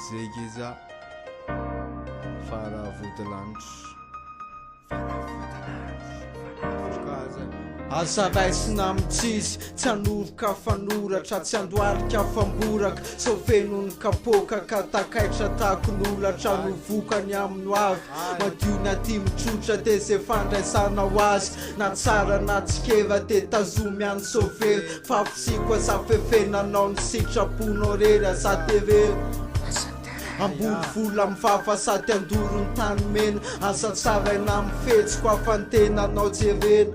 Zegeza Faravodalanitro Asa raisina amitsisy tsy hanoroka fanoratra tsy andoalika famboraka saovenony kapoka ka takaitra takon'olatra novokany amin'ny avy madio ny aty mitrotra de ze fandraisana ho azy na tsara na tsikeva de tazomy any sovely fafisiko azafefenanao ny sitraponao rery azatevely ambony vola mivava sady andoro ny tany mena asa tsaraina amin'ny fetsiko afantenanao jerena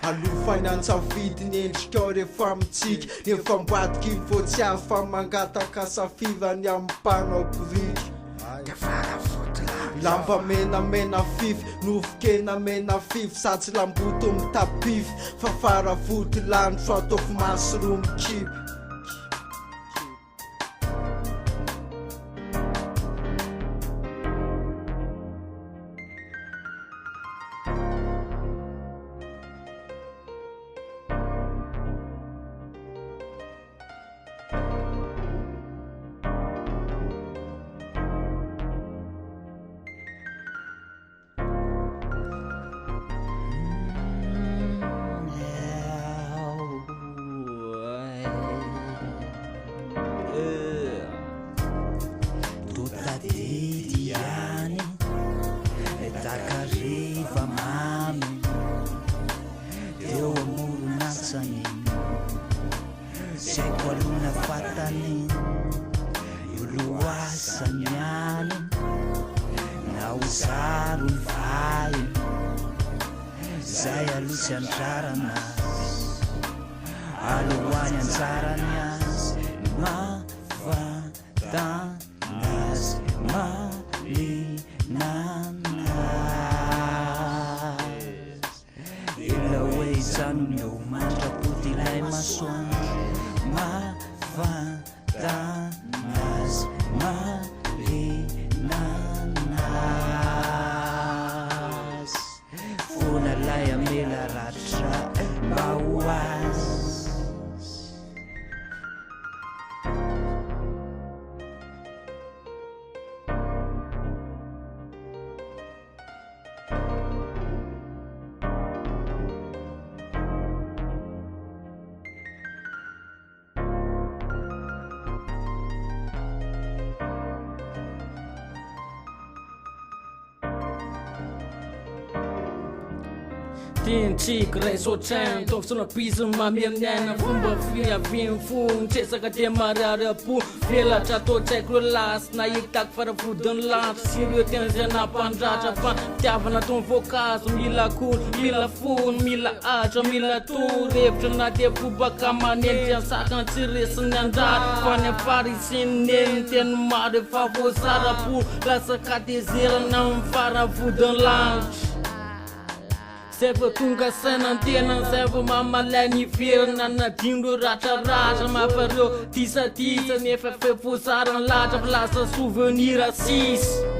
alofaina antsavidiny endrikao rehefa mitsika nefa mbadiky ny voatsiavy fa mangataka safivany amin'ny mpanao biriky lamba menamena fify novokena mena fify satsy lamboto mitapify fa faravody lanitro ataoko masoro mikipy Diani takariva mami teo amoron'atsany saiko alona fatany oloasany any na osaro ny vai zay alotsy andrarana aloany anjarany azy mavatanas malinanas ila hoe izanony eo mandrapody ilay masoandro mavatanas malinanas fona lay amela ratra mba ho azy Tiantsika ray sotrano tongotsona piso mamiamiana fomba fiaviany fony tresaka dia marary apo velatra totsaiko lasy na hitako faravodiny lanitra sy ireo tianzanampandratra fa tiavana tony voankazo mila koly mila fony mila atra mila tory hevitra na dia pobaka maneny tiansakana tsy resiny andrara fa ny afarisiny neny teny maro efa voasara po lasa katezerana amin'ny faravodiny lanitra zay vao tonga sainantenany zay vao mamalay ny verina nadindro ratraratra mampareo tisatisa nefa fefosarany latra fa lasa souvenir asisy